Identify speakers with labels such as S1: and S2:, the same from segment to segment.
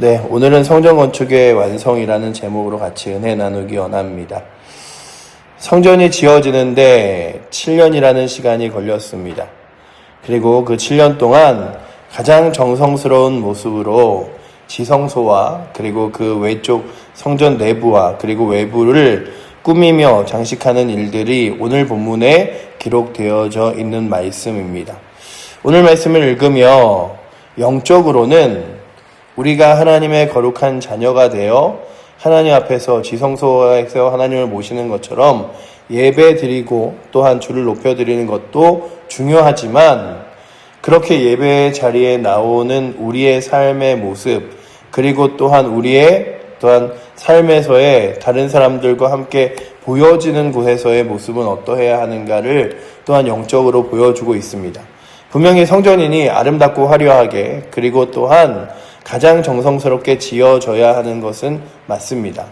S1: 네, 오늘은 성전 건축의 완성이라는 제목으로 같이 은혜 나누기 원합니다. 성전이 지어지는데 7년이라는 시간이 걸렸습니다. 그리고 그 7년 동안 가장 정성스러운 모습으로 지성소와 그리고 그 외쪽 성전 내부와 그리고 외부를 꾸미며 장식하는 일들이 오늘 본문에 기록되어져 있는 말씀입니다. 오늘 말씀을 읽으며 영적으로는 우리가 하나님의 거룩한 자녀가 되어 하나님 앞에서 지성소에서 하나님을 모시는 것처럼 예배 드리고 또한 주를 높여드리는 것도 중요하지만 그렇게 예배의 자리에 나오는 우리의 삶의 모습 그리고 또한 우리의 삶에서의 다른 사람들과 함께 보여지는 곳에서의 모습은 어떠해야 하는가를 또한 영적으로 보여주고 있습니다. 분명히 성전이니 아름답고 화려하게 그리고 또한 가장 정성스럽게 지어져야 하는 것은 맞습니다.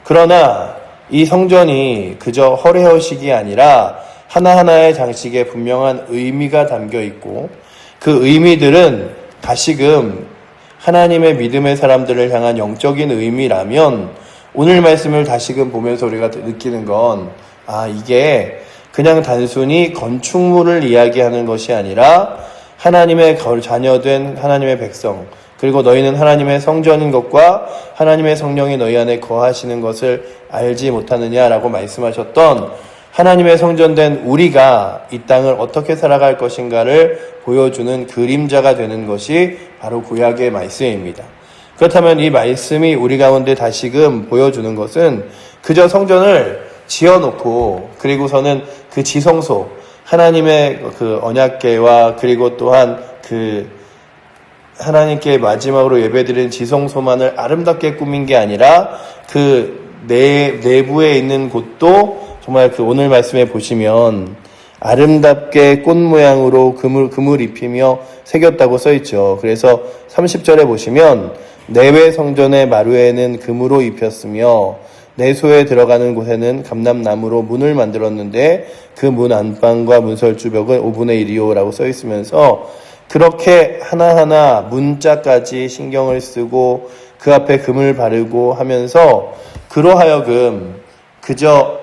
S1: 그러나 이 성전이 그저 허례허식이 아니라 하나하나의 장식에 분명한 의미가 담겨 있고 그 의미들은 다시금 하나님의 믿음의 사람들을 향한 영적인 의미라면 오늘 말씀을 다시금 보면서 우리가 느끼는 건 이게 그냥 단순히 건축물을 이야기하는 것이 아니라 하나님의 자녀된 하나님의 백성 그리고 너희는 하나님의 성전인 것과 하나님의 성령이 너희 안에 거하시는 것을 알지 못하느냐라고 말씀하셨던 하나님의 성전된 우리가 이 땅을 어떻게 살아갈 것인가를 보여주는 그림자가 되는 것이 바로 구약의 말씀입니다. 그렇다면 이 말씀이 우리 가운데 다시금 보여주는 것은 그저 성전을 지어놓고 그리고서는 그 지성소 하나님의 그 언약궤와 그리고 또한 그 하나님께 마지막으로 예배드리는 지성소만을 아름답게 꾸민 게 아니라 그 내부에 있는 곳도 정말 그 오늘 말씀에 보시면 아름답게 꽃 모양으로 금을 입히며 새겼다고 써있죠. 그래서 30절에 보시면 내외 성전의 마루에는 금으로 입혔으며 내소에 들어가는 곳에는 감람나무로 문을 만들었는데 그 문 안방과 문설주벽은 5분의 1이요라고 써있으면서 그렇게 하나하나 문자까지 신경을 쓰고 그 앞에 금을 바르고 하면서 그로하여금 그저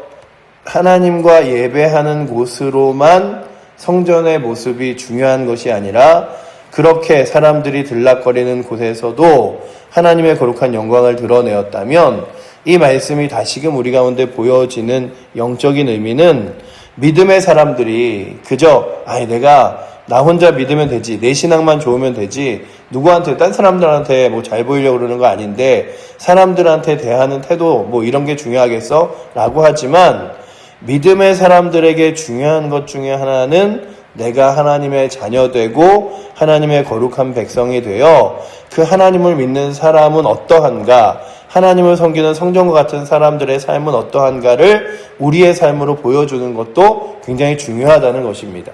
S1: 하나님과 예배하는 곳으로만 성전의 모습이 중요한 것이 아니라 그렇게 사람들이 들락거리는 곳에서도 하나님의 거룩한 영광을 드러내었다면 이 말씀이 다시금 우리 가운데 보여지는 영적인 의미는 믿음의 사람들이 그저 내가 나 혼자 믿으면 되지, 내 신앙만 좋으면 되지, 누구한테, 딴 사람들한테 잘 보이려고 그러는 거 아닌데, 사람들한테 대하는 태도, 이런 게 중요하겠어? 라고 하지만, 믿음의 사람들에게 중요한 것 중에 하나는 내가 하나님의 자녀되고, 하나님의 거룩한 백성이 되어, 그 하나님을 믿는 사람은 어떠한가, 하나님을 섬기는 성전과 같은 사람들의 삶은 어떠한가를 우리의 삶으로 보여주는 것도 굉장히 중요하다는 것입니다.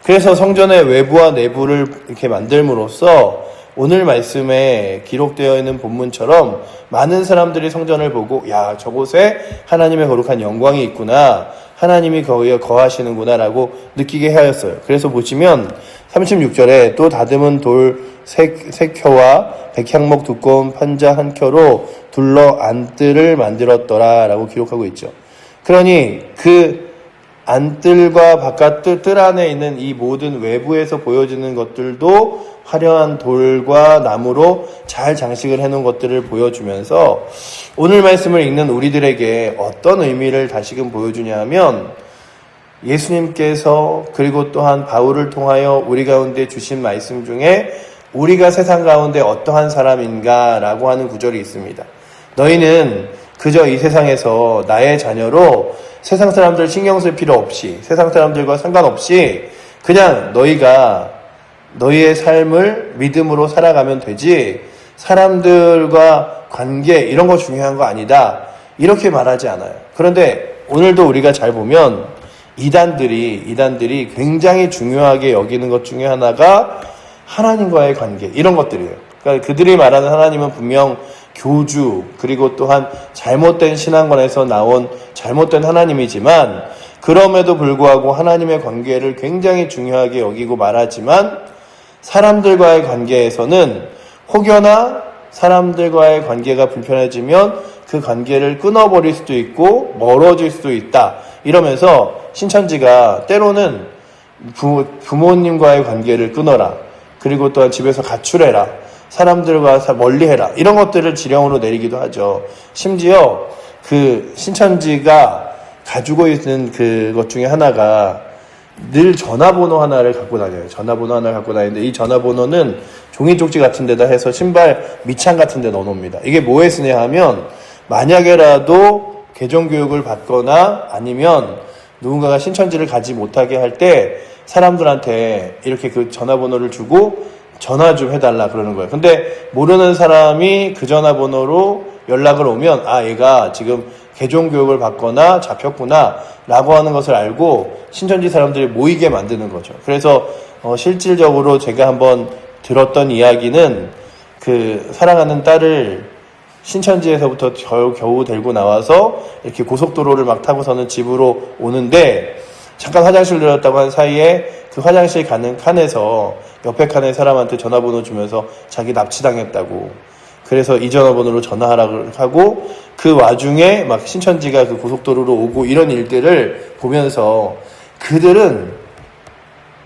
S1: 그래서 성전의 외부와 내부를 이렇게 만들므로써 오늘 말씀에 기록되어 있는 본문처럼 많은 사람들이 성전을 보고 저곳에 하나님의 거룩한 영광이 있구나, 하나님이 거기에 거하시는구나 라고 느끼게 하였어요. 그래서 보시면 36절에 또 다듬은 돌 3켜와 백향목 두꺼운 판자 1켜로 둘러 안뜰을 만들었더라 라고 기록하고 있죠. 그러니 그 안뜰과 바깥 뜰 안에 있는 이 모든 외부에서 보여지는 것들도 화려한 돌과 나무로 잘 장식을 해놓은 것들을 보여주면서 오늘 말씀을 읽는 우리들에게 어떤 의미를 다시금 보여주냐 하면 예수님께서 그리고 또한 바울을 통하여 우리 가운데 주신 말씀 중에 우리가 세상 가운데 어떠한 사람인가라고 하는 구절이 있습니다. 너희는 그저 이 세상에서 나의 자녀로 세상 사람들 신경 쓸 필요 없이 세상 사람들과 상관없이 그냥 너희가 너희의 삶을 믿음으로 살아가면 되지 사람들과 관계 이런 거 중요한 거 아니다 이렇게 말하지 않아요. 그런데 오늘도 우리가 잘 보면 이단들이 굉장히 중요하게 여기는 것 중에 하나가 하나님과의 관계 이런 것들이에요. 그러니까 그들이 말하는 하나님은 분명 교주 그리고 또한 잘못된 신앙관에서 나온 잘못된 하나님이지만 그럼에도 불구하고 하나님의 관계를 굉장히 중요하게 여기고 말하지만 사람들과의 관계에서는 혹여나 사람들과의 관계가 불편해지면 그 관계를 끊어버릴 수도 있고 멀어질 수도 있다. 이러면서 신천지가 때로는 부모님과의 관계를 끊어라. 그리고 또한 집에서 가출해라. 사람들과 멀리해라. 이런 것들을 지령으로 내리기도 하죠. 심지어 그 신천지가 가지고 있는 그것 중에 하나가 늘 전화번호 하나를 갖고 다녀요. 전화번호 하나를 갖고 다니는데 이 전화번호는 종이 쪽지 같은 데다 해서 신발 밑창 같은 데 넣어놓습니다. 이게 뭐에 쓰냐 하면 만약에라도 개종교육을 받거나 아니면 누군가가 신천지를 가지 못하게 할 때 사람들한테 이렇게 그 전화번호를 주고 전화 좀 해달라 그러는 거예요. 근데 모르는 사람이 그 전화번호로 연락을 오면 얘가 지금 개종교육을 받거나 잡혔구나 라고 하는 것을 알고 신천지 사람들이 모이게 만드는 거죠. 그래서 실질적으로 제가 한번 들었던 이야기는 그 사랑하는 딸을 신천지에서부터 겨우 데리고 나와서 이렇게 고속도로를 막 타고서는 집으로 오는데 잠깐 화장실 들었다고 한 사이에 그 화장실 가는 칸에서 옆에 칸에 사람한테 전화번호 주면서 자기 납치당했다고. 그래서 이 전화번호로 전화하라고 하고 그 와중에 막 신천지가 그 고속도로로 오고 이런 일들을 보면서 그들은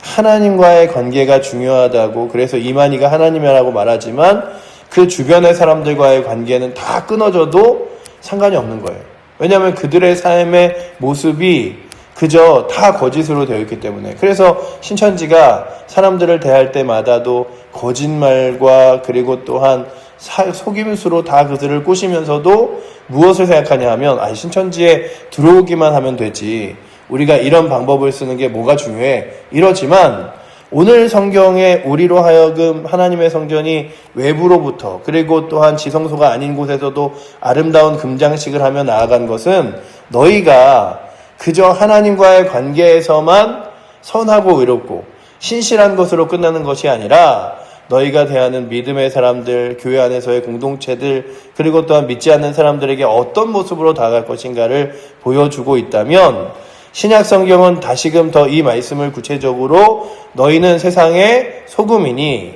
S1: 하나님과의 관계가 중요하다고 그래서 이만희가 하나님이라고 말하지만 그 주변의 사람들과의 관계는 다 끊어져도 상관이 없는 거예요. 왜냐하면 그들의 삶의 모습이 그저 다 거짓으로 되어 있기 때문에. 그래서 신천지가 사람들을 대할 때마다도 거짓말과 그리고 또한 속임수로 다 그들을 꼬시면서도 무엇을 생각하냐 하면 신천지에 들어오기만 하면 되지. 우리가 이런 방법을 쓰는 게 뭐가 중요해. 이러지만 오늘 성경에 우리로 하여금 하나님의 성전이 외부로부터 그리고 또한 지성소가 아닌 곳에서도 아름다운 금장식을 하며 나아간 것은 너희가 그저 하나님과의 관계에서만 선하고 의롭고 신실한 것으로 끝나는 것이 아니라 너희가 대하는 믿음의 사람들, 교회 안에서의 공동체들, 그리고 또한 믿지 않는 사람들에게 어떤 모습으로 다가갈 것인가를 보여주고 있다면 신약 성경은 다시금 더 이 말씀을 구체적으로 너희는 세상의 소금이니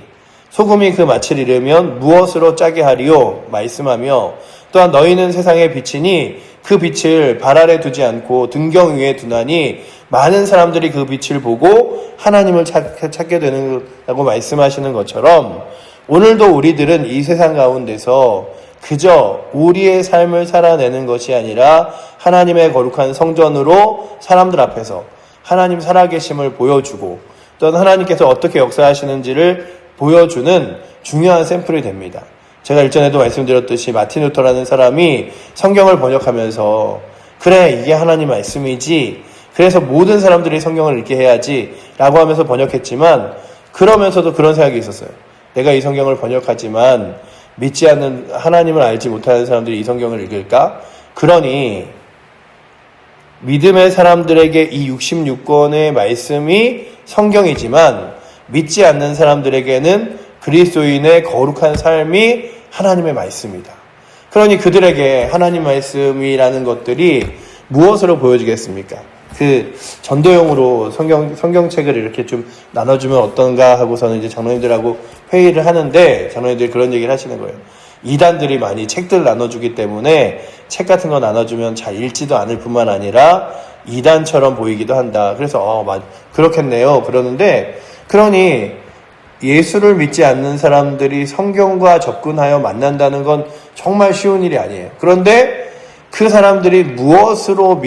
S1: 소금이 그 맛을 잃으면 무엇으로 짜게 하리요 말씀하며 또한 너희는 세상의 빛이니 그 빛을 발 아래 두지 않고 등경 위에 두나니 많은 사람들이 그 빛을 보고 하나님을 찾게 되는다고 말씀하시는 것처럼 오늘도 우리들은 이 세상 가운데서 그저 우리의 삶을 살아내는 것이 아니라 하나님의 거룩한 성전으로 사람들 앞에서 하나님 살아계심을 보여주고 또는 하나님께서 어떻게 역사하시는지를 보여주는 중요한 샘플이 됩니다. 제가 일전에도 말씀드렸듯이 마틴 루터라는 사람이 성경을 번역하면서 그래 이게 하나님 말씀이지 그래서 모든 사람들이 성경을 읽게 해야지 라고 하면서 번역했지만 그러면서도 그런 생각이 있었어요. 내가 이 성경을 번역하지만 믿지 않는 하나님을 알지 못하는 사람들이 이 성경을 읽을까? 그러니 믿음의 사람들에게 이 66권의 말씀이 성경이지만 믿지 않는 사람들에게는 그리스도인의 거룩한 삶이 하나님의 말씀이다. 그러니 그들에게 하나님 말씀이라는 것들이 무엇으로 보여지겠습니까? 그 전도용으로 성경책을 이렇게 좀 나눠주면 어떤가 하고서는 이제 장로님들하고 회의를 하는데 장로님들이 그런 얘기를 하시는 거예요. 이단들이 많이 책들 나눠주기 때문에 책 같은 거 나눠주면 잘 읽지도 않을 뿐만 아니라 이단처럼 보이기도 한다. 그래서 그렇겠네요. 그러는데 그러니 예수를 믿지 않는 사람들이 성경과 접근하여 만난다는 건 정말 쉬운 일이 아니에요. 그런데 그 사람들이 무엇으로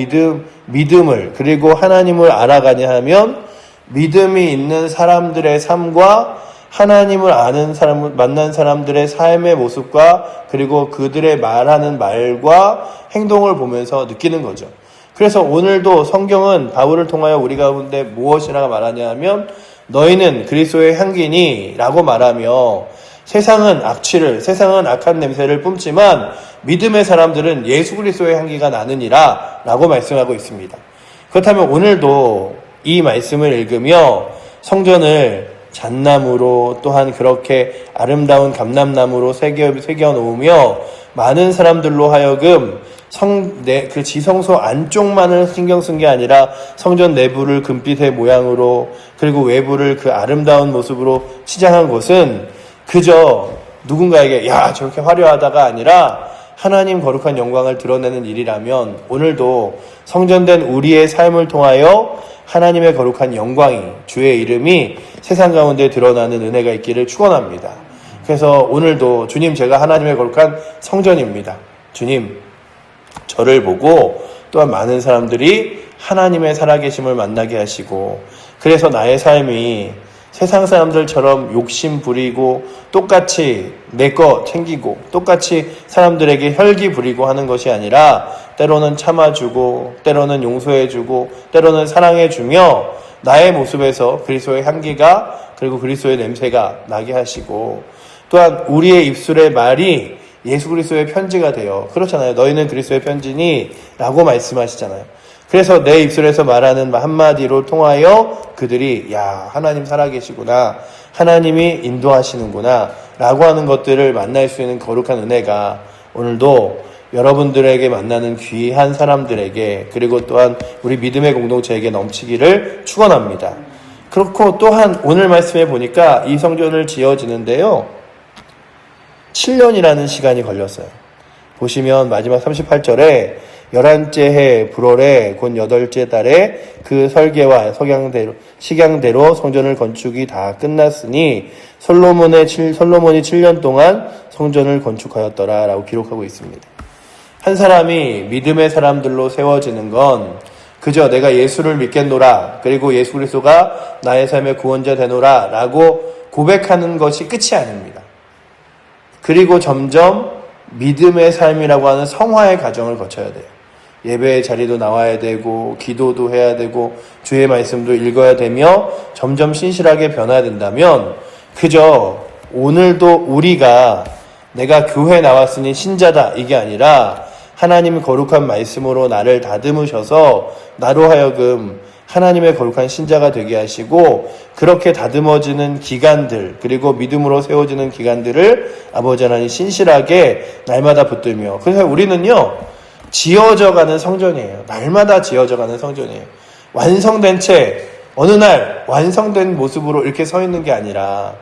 S1: 믿음을 그리고 하나님을 알아가냐 하면 믿음이 있는 사람들의 삶과 하나님을 아는 사람을 만난 사람들의 삶의 모습과 그리고 그들의 말하는 말과 행동을 보면서 느끼는 거죠. 그래서 오늘도 성경은 바울을 통하여 우리 가운데 무엇이라고 말하냐 하면 너희는 그리스도의 향기니 라고 말하며 세상은 악한 냄새를 뿜지만 믿음의 사람들은 예수 그리스도의 향기가 나느니라 라고 말씀하고 있습니다. 그렇다면 오늘도 이 말씀을 읽으며 성전을 잣나무로 또한 그렇게 아름다운 감람나무로 새겨 놓으며 많은 사람들로 하여금 그 지성소 안쪽만을 신경 쓴 게 아니라 성전 내부를 금빛의 모양으로 그리고 외부를 그 아름다운 모습으로 치장한 것은 그저 누군가에게 야 저렇게 화려하다가 아니라 하나님 거룩한 영광을 드러내는 일이라면 오늘도 성전된 우리의 삶을 통하여 하나님의 거룩한 영광이, 주의 이름이 세상 가운데 드러나는 은혜가 있기를 축원합니다. 그래서 오늘도 주님, 제가 하나님의 거룩한 성전입니다. 주님, 저를 보고 또한 많은 사람들이 하나님의 살아계심을 만나게 하시고, 그래서 나의 삶이 세상 사람들처럼 욕심 부리고 똑같이 내 거 챙기고 똑같이 사람들에게 혈기 부리고 하는 것이 아니라 때로는 참아주고 때로는 용서해주고 때로는 사랑해주며 나의 모습에서 그리스도의 향기가, 그리고 그리스도의 냄새가 나게 하시고, 또한 우리의 입술의 말이 예수 그리스도의 편지가 되어, 그렇잖아요. 너희는 그리스도의 편지니 라고 말씀하시잖아요. 그래서 내 입술에서 말하는 한마디로 통하여 그들이 야, 하나님 살아계시구나, 하나님이 인도하시는구나 라고 하는 것들을 만날 수 있는 거룩한 은혜가 오늘도 여러분들에게 만나는 귀한 사람들에게, 그리고 또한 우리 믿음의 공동체에게 넘치기를 축원합니다. 그렇고 또한 오늘 말씀에 보니까 이 성전을 지어지는데요, 7년이라는 시간이 걸렸어요. 보시면 마지막 38절에 11째 해 불월에 곧 8째 달에 그 설계와 식양대로 성전을 건축이 다 끝났으니 솔로몬이 7년 동안 성전을 건축하였더라 라고 기록하고 있습니다. 한 사람이 믿음의 사람들로 세워지는 건 그저 내가 예수를 믿겠노라, 그리고 예수 그리스도가 나의 삶의 구원자 되노라 라고 고백하는 것이 끝이 아닙니다. 그리고 점점 믿음의 삶이라고 하는 성화의 과정을 거쳐야 돼요. 예배의 자리도 나와야 되고 기도도 해야 되고 주의 말씀도 읽어야 되며 점점 신실하게 변화해야 된다면, 그저 오늘도 우리가 내가 교회 나왔으니 신자다 이게 아니라 하나님의 거룩한 말씀으로 나를 다듬으셔서 나로 하여금 하나님의 거룩한 신자가 되게 하시고, 그렇게 다듬어지는 기간들, 그리고 믿음으로 세워지는 기간들을 아버지 하나님 신실하게 날마다 붙들며, 그래서 우리는요 지어져가는 성전이에요. 날마다 지어져가는 성전이에요. 완성된 채 어느 날 완성된 모습으로 이렇게 서 있는 게 아니라,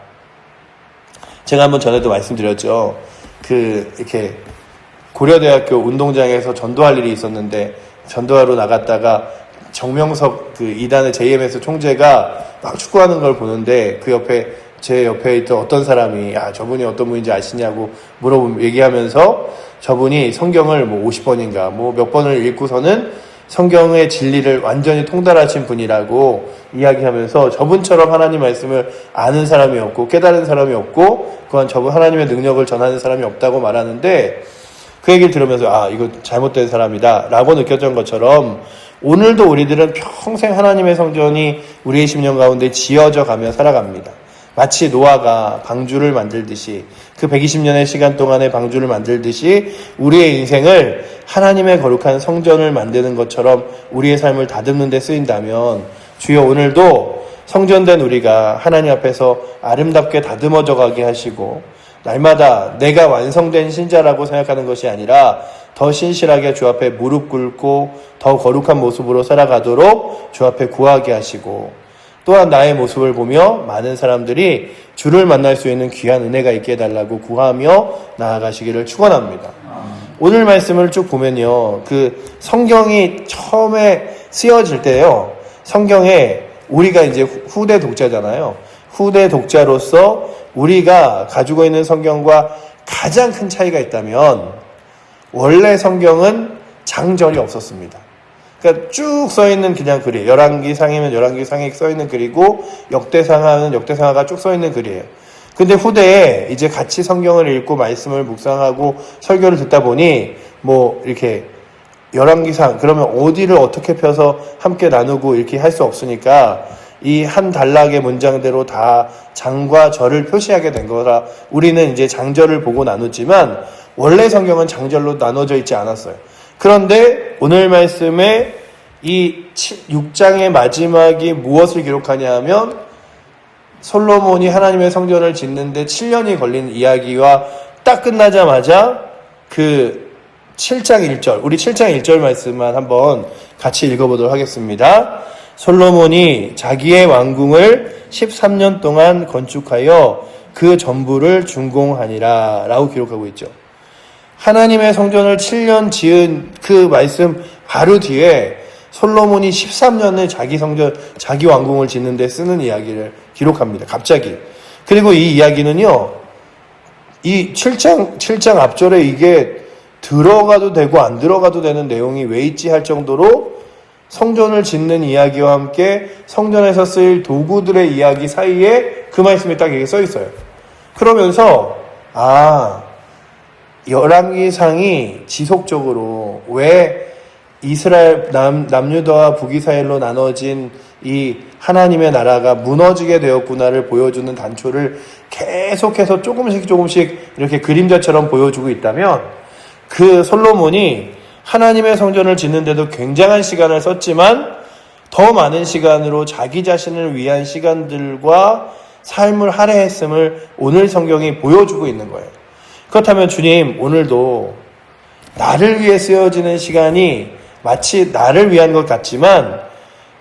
S1: 제가 한번 전에도 말씀드렸죠. 이렇게 고려대학교 운동장에서 전도할 일이 있었는데, 전도하러 나갔다가 정명석 이단의 JMS 총재가 막 축구하는 걸 보는데, 제 옆에 있던 어떤 사람이 저분이 어떤 분인지 아시냐고 얘기하면서 저분이 성경을 50번인가 몇 번을 읽고서는 성경의 진리를 완전히 통달하신 분이라고 이야기하면서, 저분처럼 하나님 말씀을 아는 사람이 없고 깨달은 사람이 없고 그건 저분 하나님의 능력을 전하는 사람이 없다고 말하는데, 그 얘기를 들으면서 이거 잘못된 사람이다 라고 느꼈던 것처럼 오늘도 우리들은 평생 하나님의 성전이 우리의 심령 가운데 지어져 가며 살아갑니다. 마치 노아가 방주를 만들듯이, 그 120년의 시간 동안의 방주를 만들듯이 우리의 인생을 하나님의 거룩한 성전을 만드는 것처럼 우리의 삶을 다듬는 데 쓰인다면, 주여 오늘도 성전된 우리가 하나님 앞에서 아름답게 다듬어져 가게 하시고, 날마다 내가 완성된 신자라고 생각하는 것이 아니라 더 신실하게 주 앞에 무릎 꿇고 더 거룩한 모습으로 살아가도록 주 앞에 구하게 하시고, 또한 나의 모습을 보며 많은 사람들이 주를 만날 수 있는 귀한 은혜가 있게 해달라고 구하며 나아가시기를 축원합니다. 오늘 말씀을 쭉 보면요, 성경이 처음에 쓰여질 때요, 성경에 우리가 이제 후대 독자잖아요. 후대 독자로서 우리가 가지고 있는 성경과 가장 큰 차이가 있다면, 원래 성경은 장절이 없었습니다. 그러니까 쭉 써있는 그냥 글이에요. 열왕기상이면 열왕기상에 써있는 글이고, 역대상하면 역대상하가 쭉 써있는 글이에요. 근데 후대에 이제 같이 성경을 읽고 말씀을 묵상하고 설교를 듣다 보니 이렇게 열왕기상 그러면 어디를 어떻게 펴서 함께 나누고 이렇게 할 수 없으니까 이 한 단락의 문장대로 다 장과 절을 표시하게 된 거라 우리는 이제 장절을 보고 나누지만, 원래 성경은 장절로 나눠져 있지 않았어요. 그런데 오늘 말씀에 이 6장의 마지막이 무엇을 기록하냐 하면, 솔로몬이 하나님의 성전을 짓는데 7년이 걸린 이야기와 딱 끝나자마자 7장 1절, 우리 7장 1절 말씀만 한번 같이 읽어보도록 하겠습니다. 솔로몬이 자기의 왕궁을 13년 동안 건축하여 그 전부를 준공하니라 라고 기록하고 있죠. 하나님의 성전을 7년 지은 그 말씀 바로 뒤에 솔로몬이 13년을 자기 성전, 자기 왕궁을 짓는 데 쓰는 이야기를 기록합니다. 갑자기. 그리고 이 이야기는요, 이 7장 앞절에 이게 들어가도 되고 안 들어가도 되는 내용이 왜 있지 할 정도로 성전을 짓는 이야기와 함께 성전에서 쓰일 도구들의 이야기 사이에 그 말씀이 딱 여기 써 있어요. 그러면서 열왕기상이 지속적으로 왜 이스라엘 남유다와 북이스라엘로 나눠진 이 하나님의 나라가 무너지게 되었구나를 보여주는 단초를 계속해서 조금씩 이렇게 그림자처럼 보여주고 있다면, 그 솔로몬이 하나님의 성전을 짓는데도 굉장한 시간을 썼지만 더 많은 시간으로 자기 자신을 위한 시간들과 삶을 할애했음을 오늘 성경이 보여주고 있는 거예요. 그렇다면 주님, 오늘도 나를 위해 쓰여지는 시간이 마치 나를 위한 것 같지만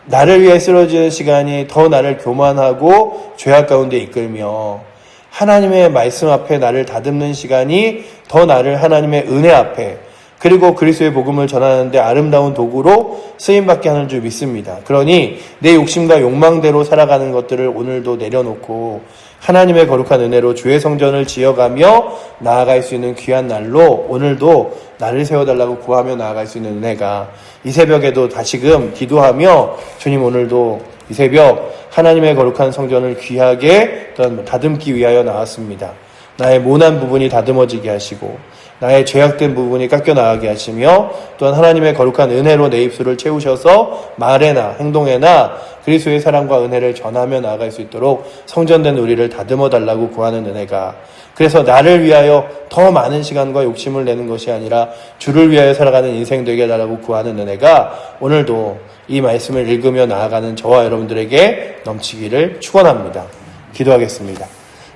S1: 나를 위해 쓰여지는 시간이 더 나를 교만하고 죄악 가운데 이끌며 하나님의 말씀 앞에 나를 다듬는 시간이 더 나를 하나님의 은혜 앞에 그리고 그리스도의 복음을 전하는데 아름다운 도구로 쓰임받게 하는 줄 믿습니다. 그러니 내 욕심과 욕망대로 살아가는 것들을 오늘도 내려놓고 하나님의 거룩한 은혜로 주의 성전을 지어가며 나아갈 수 있는 귀한 날로 오늘도 나를 세워달라고 구하며 나아갈 수 있는 은혜가 이 새벽에도 다시금 기도하며 주님, 오늘도 이 새벽 하나님의 거룩한 성전을 귀하게 다듬기 위하여 나왔습니다. 나의 모난 부분이 다듬어지게 하시고 나의 죄악된 부분이 깎여 나가게 하시며 또한 하나님의 거룩한 은혜로 내 입술을 채우셔서 말에나 행동에나 그리스도의 사랑과 은혜를 전하며 나아갈 수 있도록 성전된 우리를 다듬어 달라고 구하는 은혜가, 그래서 나를 위하여 더 많은 시간과 욕심을 내는 것이 아니라 주를 위하여 살아가는 인생 되게 해달라고 구하는 은혜가 오늘도 이 말씀을 읽으며 나아가는 저와 여러분들에게 넘치기를 축원합니다. 기도하겠습니다.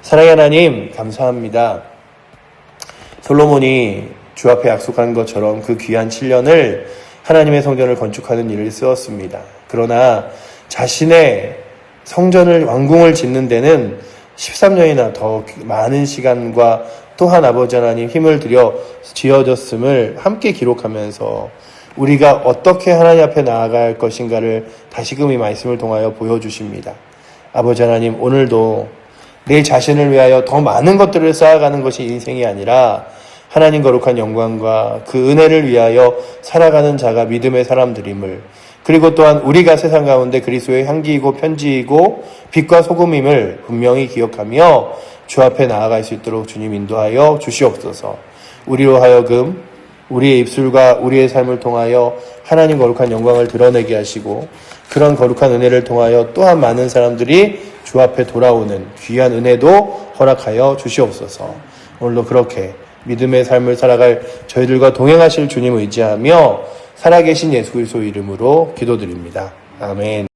S1: 사랑의 하나님, 감사합니다. 솔로몬이 주 앞에 약속한 것처럼 그 귀한 7년을 하나님의 성전을 건축하는 일을 쓰었습니다. 그러나 자신의 성전을, 왕궁을 짓는 데는 13년이나 더 많은 시간과 또한 아버지 하나님 힘을 들여 지어졌음을 함께 기록하면서 우리가 어떻게 하나님 앞에 나아갈 것인가를 다시금 이 말씀을 통하여 보여주십니다. 아버지 하나님, 오늘도 내 자신을 위하여 더 많은 것들을 쌓아가는 것이 인생이 아니라 하나님 거룩한 영광과 그 은혜를 위하여 살아가는 자가 믿음의 사람들임을, 그리고 또한 우리가 세상 가운데 그리스도의 향기이고 편지이고 빛과 소금임을 분명히 기억하며 주 앞에 나아갈 수 있도록 주님 인도하여 주시옵소서. 우리로 하여금 우리의 입술과 우리의 삶을 통하여 하나님 거룩한 영광을 드러내게 하시고 그런 거룩한 은혜를 통하여 또한 많은 사람들이 주 앞에 돌아오는 귀한 은혜도 허락하여 주시옵소서. 오늘도 그렇게 믿음의 삶을 살아갈 저희들과 동행하실 주님 의지하며 살아계신 예수 그리스도 이름으로 기도드립니다. 아멘.